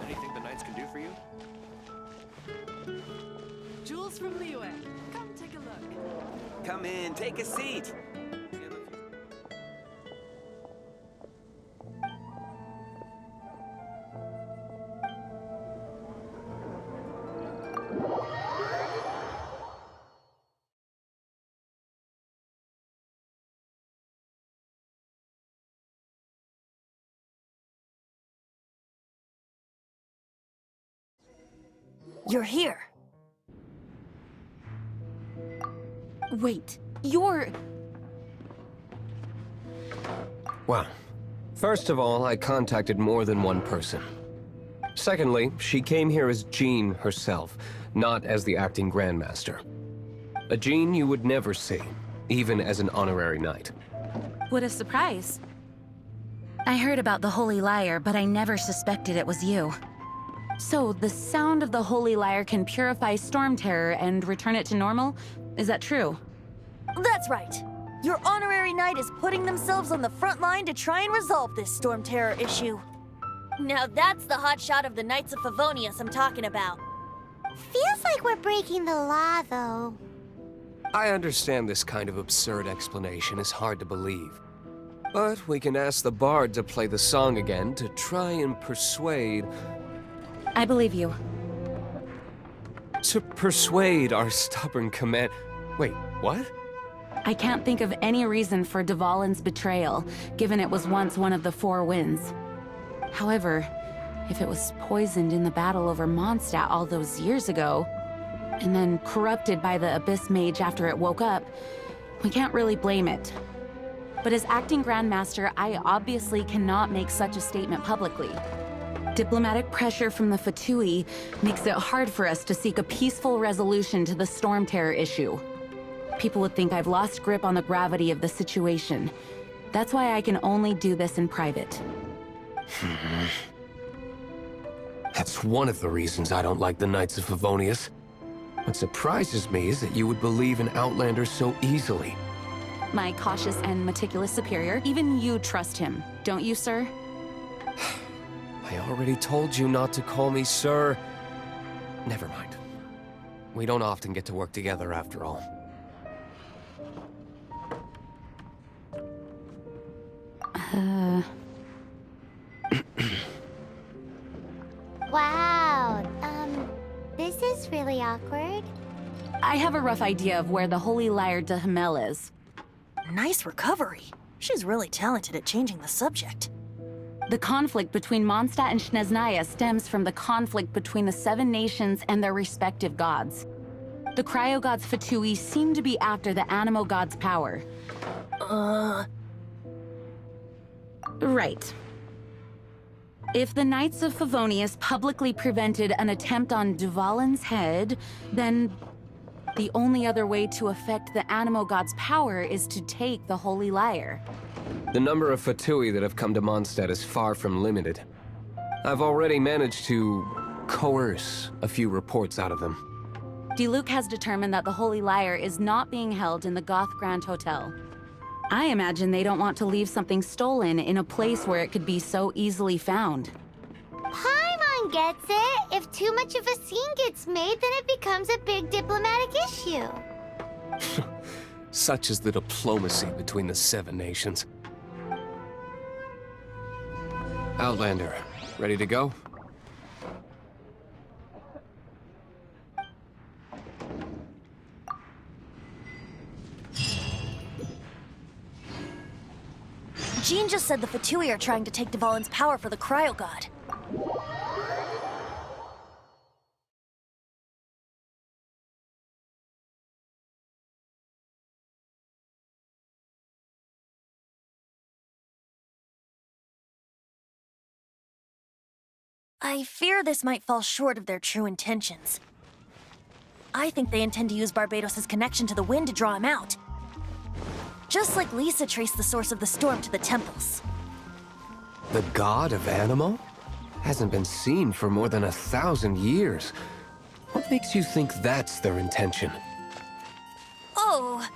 Anything the Knights can do for you? Jules from Liyue. Come take a look. Come in, take a seat. You're here. Wait, you're... Well, first of all, I contacted more than one person. Secondly, she came here as Jean herself, not as the acting Grandmaster. A Jean you would never see, even as an honorary knight. What a surprise. I heard about the Holy Lyre, but I never suspected it was you. So, the sound of the Holy Lyre can purify Storm Terror and return it to normal? Is that true? That's right. Your honorary knight is putting themselves on the front line to try and resolve this Storm Terror issue. Now that's the hotshot of the Knights of Favonius I'm talking about. Feels like we're breaking the law, though. I understand this kind of absurd explanation is hard to believe. But we can ask the bard to play the song again to try and persuade... I believe you. To persuade our stubborn command... Wait, what? I can't think of any reason for Dvalin's betrayal, given it was once one of the Four Winds. However, if it was poisoned in the battle over Mondstadt all those years ago, and then corrupted by the Abyss Mage after it woke up, we can't really blame it. But as acting Grandmaster, I obviously cannot make such a statement publicly. Diplomatic pressure from the Fatui makes it hard for us to seek a peaceful resolution to the Storm Terror issue. People would think I've lost grip on the gravity of the situation. That's why I can only do this in private. That's one of the reasons I don't like the Knights of Favonius. What surprises me is that you would believe in Outlanders so easily. My cautious and meticulous superior, even you trust him, don't you, sir? I already told you not to call me sir. Never mind. We don't often get to work together after all. Wow, this is really awkward. I have a rough idea of where the Holy Lyre der Himmel is. Nice recovery. She's really talented at changing the subject. The conflict between Mondstadt and Snezhnaya stems from the conflict between the Seven Nations and their respective gods. The cryo-gods Fatui seem to be after the Animo god's power. Right. If the Knights of Favonius publicly prevented an attempt on Dvalin's head, then the only other way to affect the Animo god's power is to take the Holy Lyre. The number of Fatui that have come to Mondstadt is far from limited. I've already managed to coerce a few reports out of them. Diluc has determined that the Holy Lyre is not being held in the Goth Grand Hotel. I imagine they don't want to leave something stolen in a place where it could be so easily found. Paimon gets it. If too much of a scene gets made, then it becomes a big diplomatic issue. Such is the diplomacy between the Seven Nations. Outlander, ready to go? Jean just said the Fatui are trying to take Dvalin's power for the Cryo God. I fear this might fall short of their true intentions. I think they intend to use Barbados' connection to the wind to draw him out. Just like Lisa traced the source of the storm to the temples. The god of Animo? Hasn't been seen for more than 1,000 years. What makes you think that's their intention? Oh,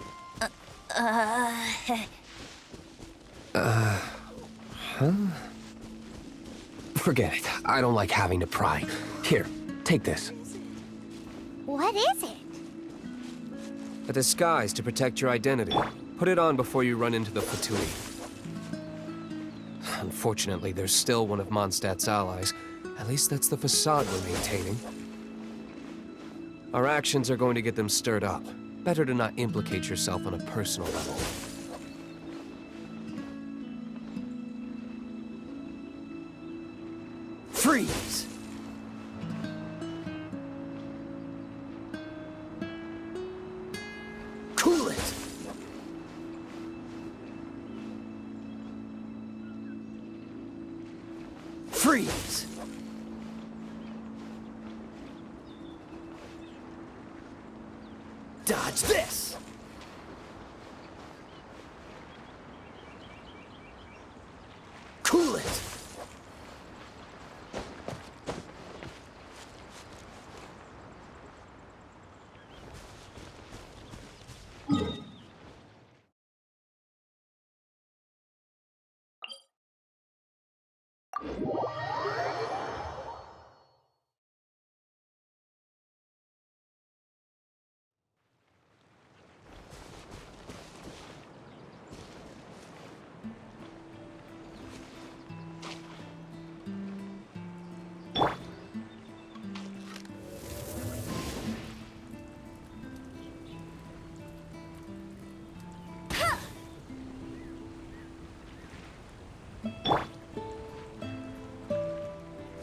Forget it. I don't like having to pry. Here, take this. What is it? A disguise to protect your identity. Put it on before you run into the Fatui. Unfortunately, there's still one of Mondstadt's allies. At least that's the facade we're maintaining. Our actions are going to get them stirred up. Better to not implicate yourself on a personal level. Freeze! Cool it! Freeze! Dodge this! Cool it!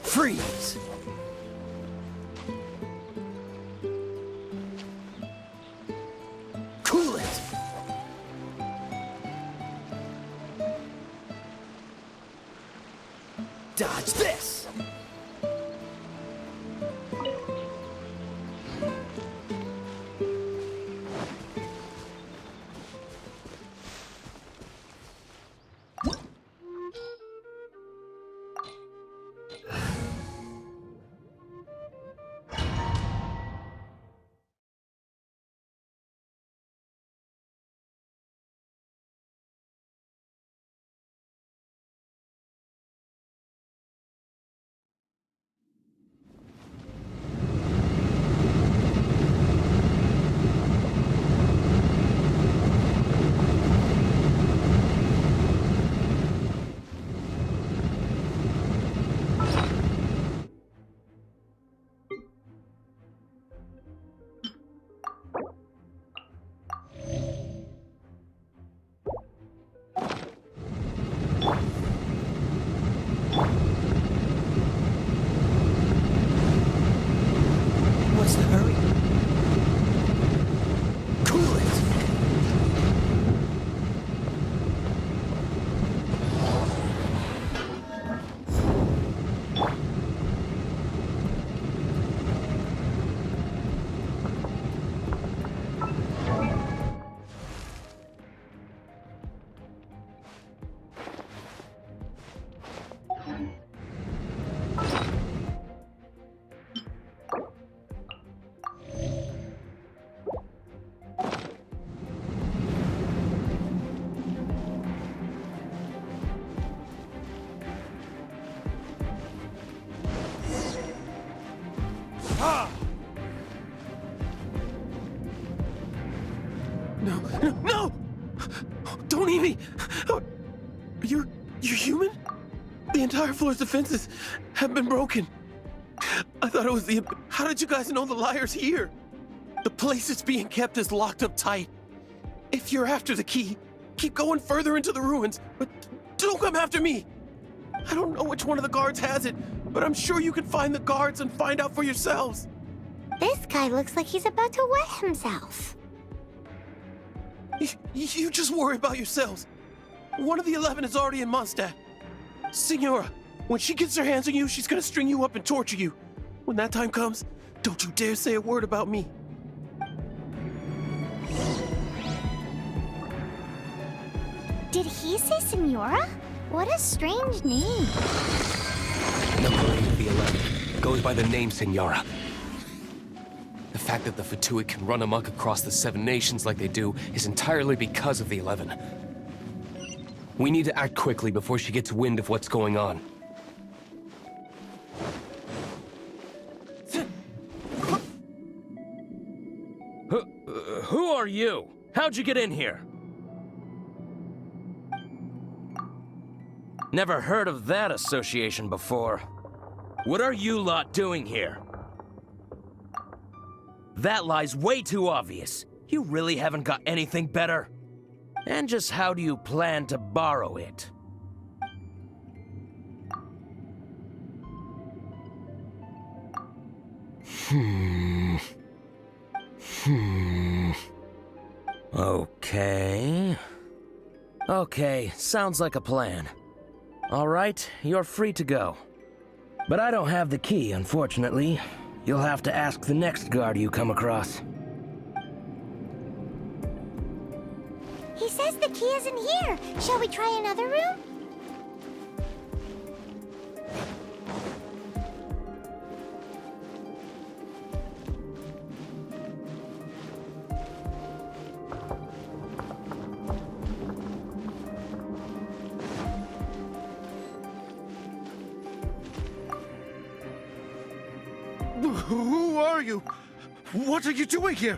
Freeze! Cool it! Dodge this! What's the hurry? Cool it! No, no, no! Don't eat me! You're human? The entire floor's defenses have been broken. I thought it was the... How did you guys know the Lyre's here? The place it's being kept is locked up tight. If you're after the key, keep going further into the ruins, but don't come after me. I don't know which one of the guards has it, but I'm sure you can find the guards and find out for yourselves. This guy looks like he's about to wet himself. You just worry about yourselves. One of the 11 is already in Mondstadt. Signora, When she gets her hands on you, she's gonna string you up and torture you. When that time comes, don't you dare say a word about me. Did he say Senora? What a strange name. Number 8 of the 11 goes by the name Senora. The fact that the Fatui can run amok across the 7 nations like they do is entirely because of the 11. We need to act quickly before she gets wind of what's going on. Who are you? How'd you get in here? Never heard of that association before. What are you lot doing here? That lie's way too obvious. You really haven't got anything better? And just how do you plan to borrow it? Okay, sounds like a plan. All right, you're free to go. But I don't have the key, unfortunately. You'll have to ask the next guard you come across. He says the key isn't here. Shall we try another room? Who are you? What are you doing here?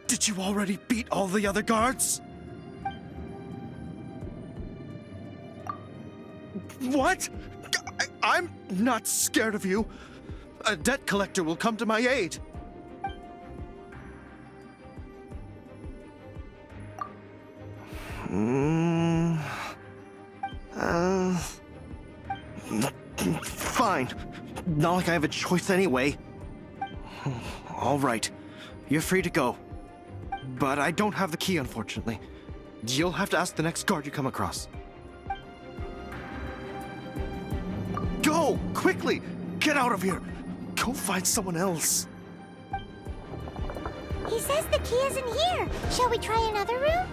Did you already beat all the other guards? What? I'm not scared of you. A debt collector will come to my aid. Fine. Not like I have a choice anyway. All right. You're free to go. But I don't have the key, unfortunately. You'll have to ask the next guard you come across. Go! Quickly! Get out of here! Go find someone else. He says the key isn't here. Shall we try another room?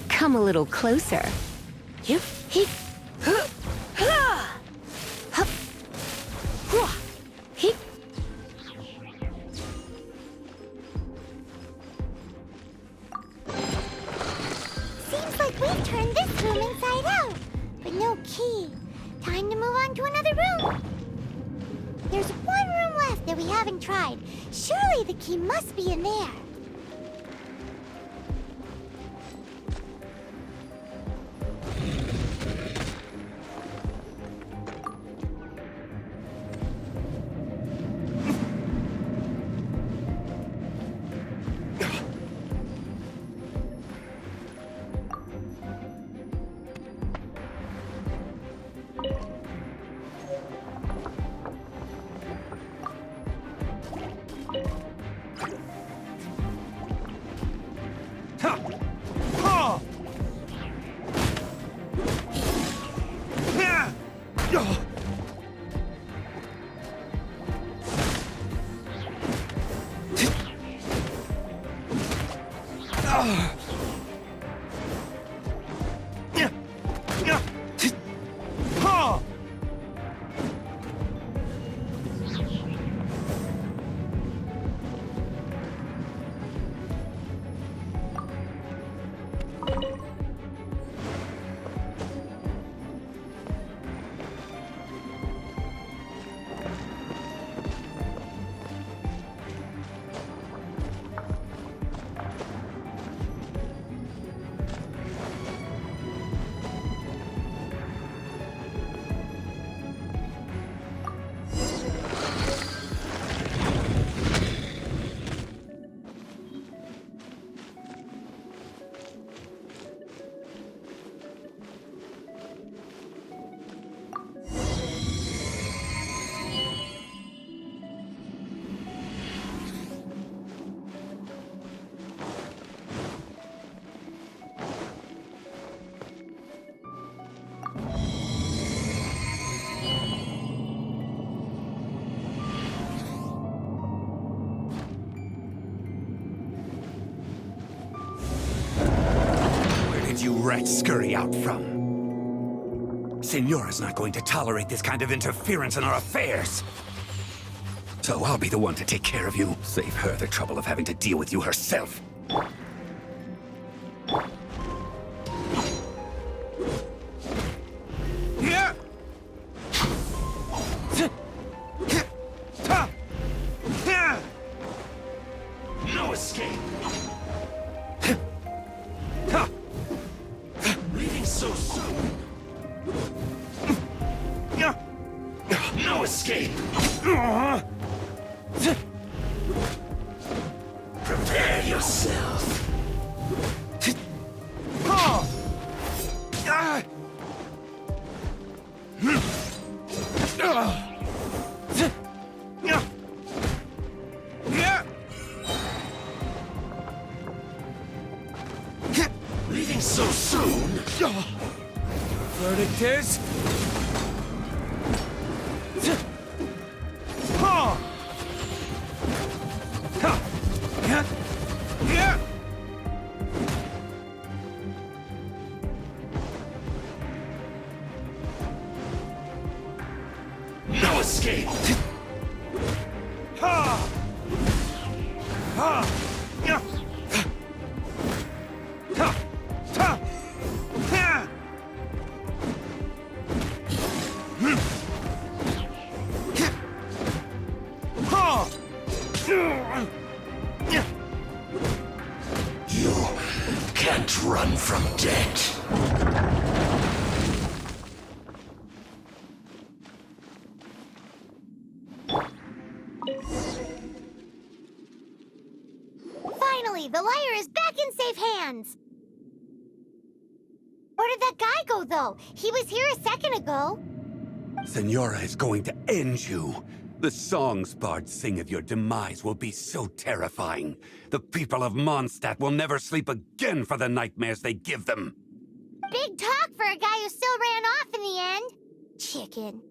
Come a little closer. Seems like we've turned this room inside out, but no key. Time to move on to another room. There's one room left that we haven't tried. Surely the key must be in there. you rats scurry out from. Senora's not going to tolerate this kind of interference in our affairs. So I'll be the one to take care of you. Save her the trouble of having to deal with you herself. Yeah. No escape. Leaving so soon. No escape. Prepare yourself. Leaving so soon. Verdict is... No escape! You can't run from death. Finally, the lyre is back in safe hands! Where did that guy go, though? He was here a second ago. Senora is going to end you. The songs bards sing of your demise will be so terrifying. The people of Mondstadt will never sleep again for the nightmares they give them. Big talk for a guy who still ran off in the end. Chicken.